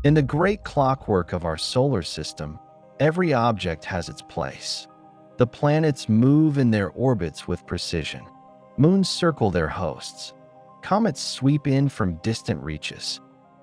In the great clockwork of our solar system, every object has its place. The planets move in their orbits with precision. Moons circle their hosts. Comets sweep in from distant reaches.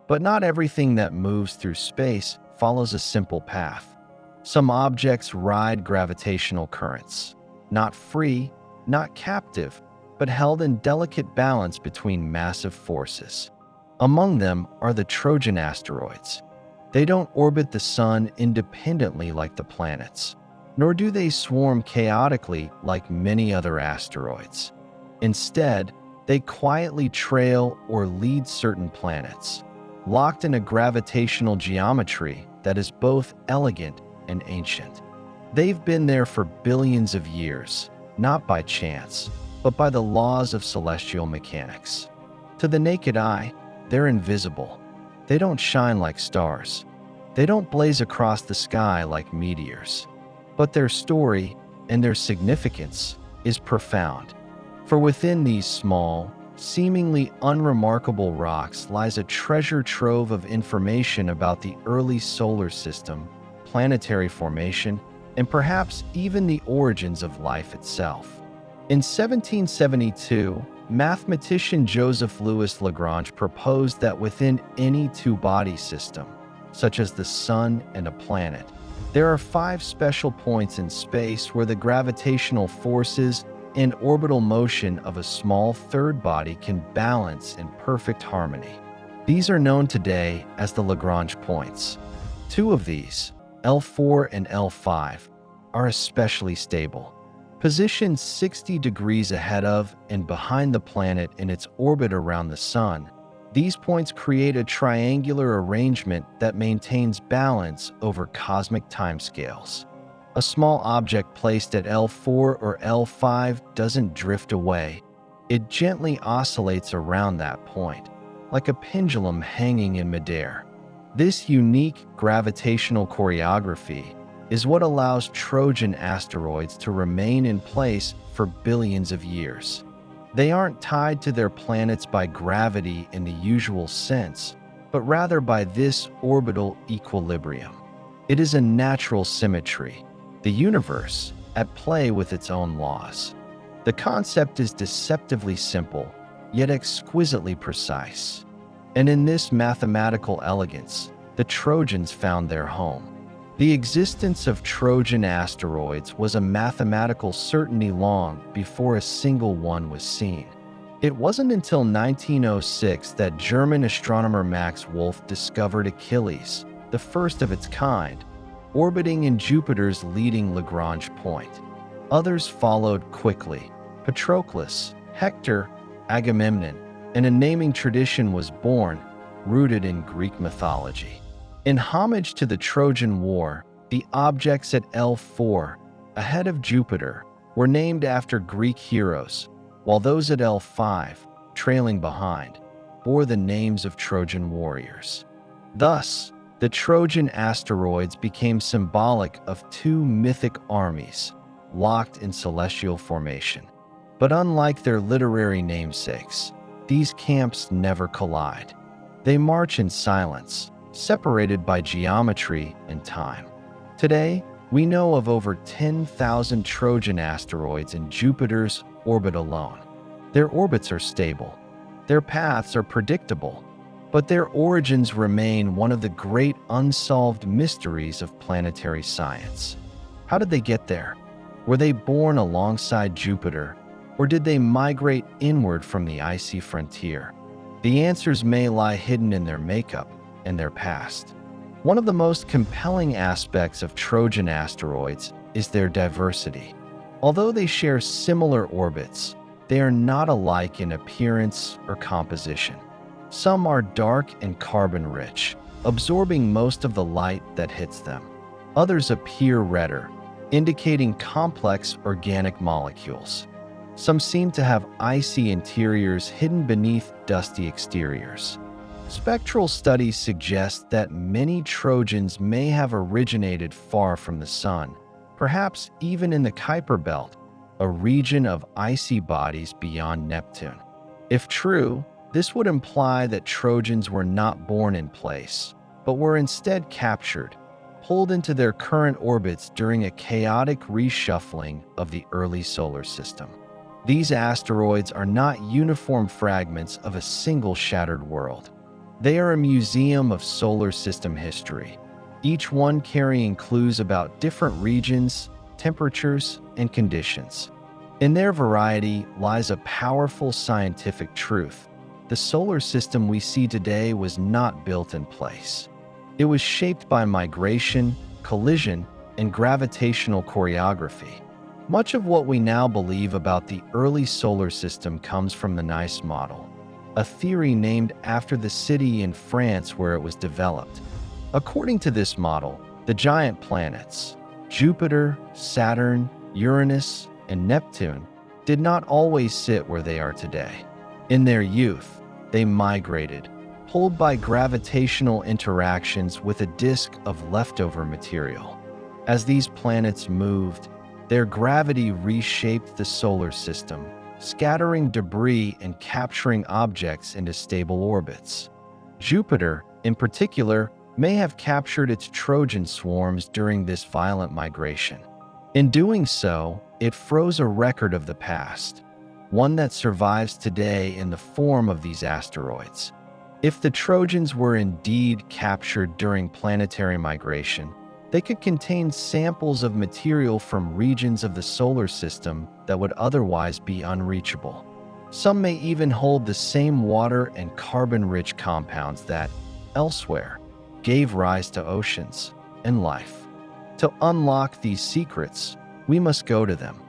But not everything that moves through space follows a simple path. Some objects ride gravitational currents, not free, not captive, but held in delicate balance between massive forces. Among them are the Trojan asteroids. They don't orbit the sun independently like the planets, nor do they swarm chaotically like many other asteroids. Instead, they quietly trail or lead certain planets, locked in a gravitational geometry that is both elegant and ancient. They've been there for billions of years, not by chance, but by the laws of celestial mechanics. To the naked eye, they're invisible. They don't shine like stars. They don't blaze across the sky like meteors. But their story and their significance is profound. For within these small, seemingly unremarkable rocks lies a treasure trove of information about the early solar system, planetary formation, and perhaps even the origins of life itself. In 1772, mathematician Joseph Louis Lagrange proposed that within any two-body system, such as the Sun and a planet, there are 5 special points in space where the gravitational forces and orbital motion of a small third body can balance in perfect harmony. These are known today as the Lagrange points. 2 of these, L4 and L5, are especially stable. Positioned 60 degrees ahead of and behind the planet in its orbit around the Sun, these points create a triangular arrangement that maintains balance over cosmic timescales. A small object placed at L4 or L5 doesn't drift away. It gently oscillates around that point, like a pendulum hanging in midair. This unique gravitational choreography is what allows Trojan asteroids to remain in place for billions of years. They aren't tied to their planets by gravity in the usual sense, but rather by this orbital equilibrium. It is a natural symmetry, the universe at play with its own laws. The concept is deceptively simple, yet exquisitely precise. And in this mathematical elegance, the Trojans found their home. The existence of Trojan asteroids was a mathematical certainty long before a single one was seen. It wasn't until 1906 that German astronomer Max Wolf discovered Achilles, the first of its kind, orbiting in Jupiter's leading Lagrange point. Others followed quickly: Patroclus, Hector, Agamemnon, and a naming tradition was born, rooted in Greek mythology. In homage to the Trojan War, the objects at L4, ahead of Jupiter, were named after Greek heroes, while those at L5, trailing behind, bore the names of Trojan warriors. Thus, the Trojan asteroids became symbolic of 2 mythic armies, locked in celestial formation. But unlike their literary namesakes, these camps never collide. They march in silence, separated by geometry and time. Today, we know of over 10,000 Trojan asteroids in Jupiter's orbit alone. Their orbits are stable. Their paths are predictable. But their origins remain one of the great unsolved mysteries of planetary science. How did they get there? Were they born alongside Jupiter, or did they migrate inward from the icy frontier? The answers may lie hidden in their makeup and their past. One of the most compelling aspects of Trojan asteroids is their diversity. Although they share similar orbits, they are not alike in appearance or composition. Some are dark and carbon-rich, absorbing most of the light that hits them. Others appear redder, indicating complex organic molecules. Some seem to have icy interiors hidden beneath dusty exteriors. Spectral studies suggest that many Trojans may have originated far from the Sun, perhaps even in the Kuiper Belt, a region of icy bodies beyond Neptune. If true, this would imply that Trojans were not born in place, but were instead captured, pulled into their current orbits during a chaotic reshuffling of the early solar system. These asteroids are not uniform fragments of a single shattered world. They are a museum of solar system history, each one carrying clues about different regions, temperatures, and conditions. In their variety lies a powerful scientific truth. The solar system we see today was not built in place. It was shaped by migration, collision, and gravitational choreography. Much of what we now believe about the early solar system comes from the Nice model, a theory named after the city in France where it was developed. According to this model, the giant planets, Jupiter, Saturn, Uranus, and Neptune, did not always sit where they are today. In their youth, they migrated, pulled by gravitational interactions with a disk of leftover material. As these planets moved, their gravity reshaped the solar system, scattering debris and capturing objects into stable orbits. Jupiter, in particular, may have captured its Trojan swarms during this violent migration. In doing so, it froze a record of the past, one that survives today in the form of these asteroids. If the Trojans were indeed captured during planetary migration, they could contain samples of material from regions of the solar system that would otherwise be unreachable. Some may even hold the same water and carbon-rich compounds that, elsewhere, gave rise to oceans and life. To unlock these secrets, we must go to them.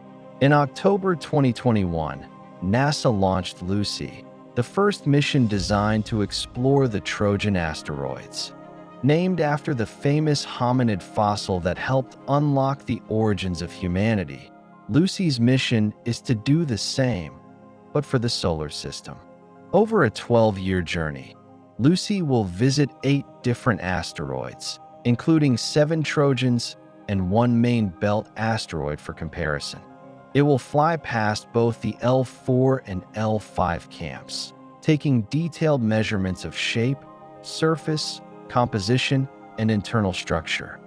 In October 2021, NASA launched Lucy, the first mission designed to explore the Trojan Asteroids. Named after the famous hominid fossil that helped unlock the origins of humanity, Lucy's mission is to do the same, but for the solar system. Over a 12-year journey, Lucy will visit 8 different asteroids, including 7 Trojans and 1 main belt asteroid for comparison. It will fly past both the L4 and L5 camps, taking detailed measurements of shape, surface, composition, and internal structure.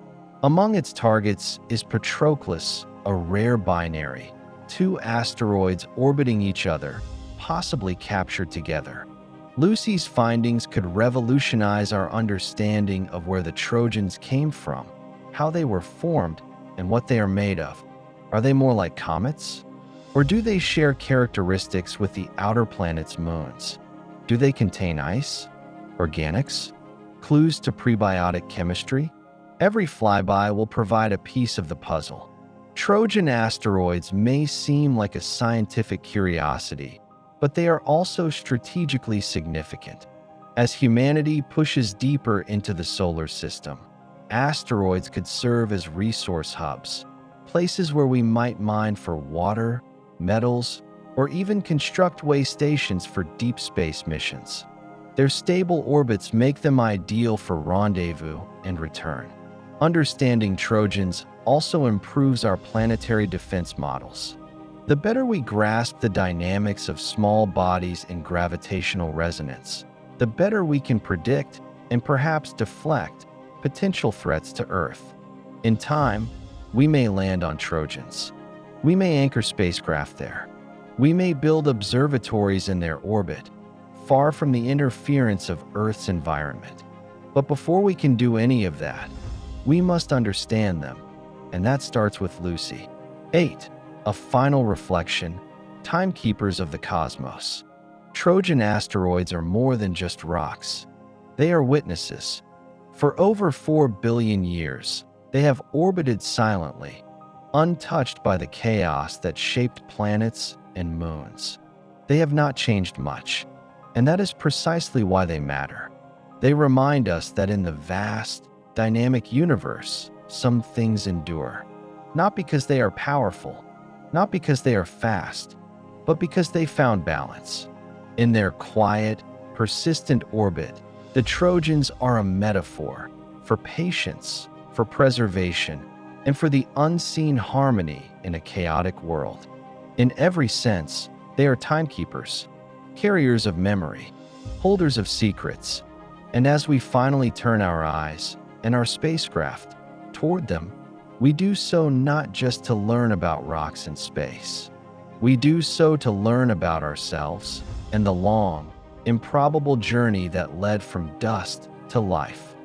Among its targets is Patroclus, a rare binary, 2 asteroids orbiting each other, possibly captured together. Lucy's findings could revolutionize our understanding of where the Trojans came from, how they were formed, and what they are made of. Are they more like comets? Or do they share characteristics with the outer planet's moons? Do they contain ice, organics, clues to prebiotic chemistry? Every flyby will provide a piece of the puzzle. Trojan asteroids may seem like a scientific curiosity, but they are also strategically significant. As humanity pushes deeper into the solar system, asteroids could serve as resource hubs, places where we might mine for water, metals, or even construct way stations for deep space missions. Their stable orbits make them ideal for rendezvous and return. Understanding Trojans also improves our planetary defense models. The better we grasp the dynamics of small bodies and gravitational resonance, the better we can predict and perhaps deflect potential threats to Earth. In time, we may land on Trojans. We may anchor spacecraft there. We may build observatories in their orbit, far from the interference of Earth's environment. But before we can do any of that, we must understand them, and that starts with Lucy. 8. A final reflection, timekeepers of the cosmos. Trojan asteroids are more than just rocks. They are witnesses. For over 4 billion years, they have orbited silently, untouched by the chaos that shaped planets and moons. They have not changed much, and that is precisely why they matter. They remind us that in the vast, dynamic universe, some things endure, not because they are powerful, not because they are fast, but because they found balance. In their quiet, persistent orbit, the Trojans are a metaphor for patience, for preservation, and for the unseen harmony in a chaotic world. In every sense, they are timekeepers, carriers of memory, holders of secrets, And as we finally turn our eyes and our spacecraft toward them, we do so not just to learn about rocks in space. We do so to learn about ourselves and the long, improbable journey that led from dust to life.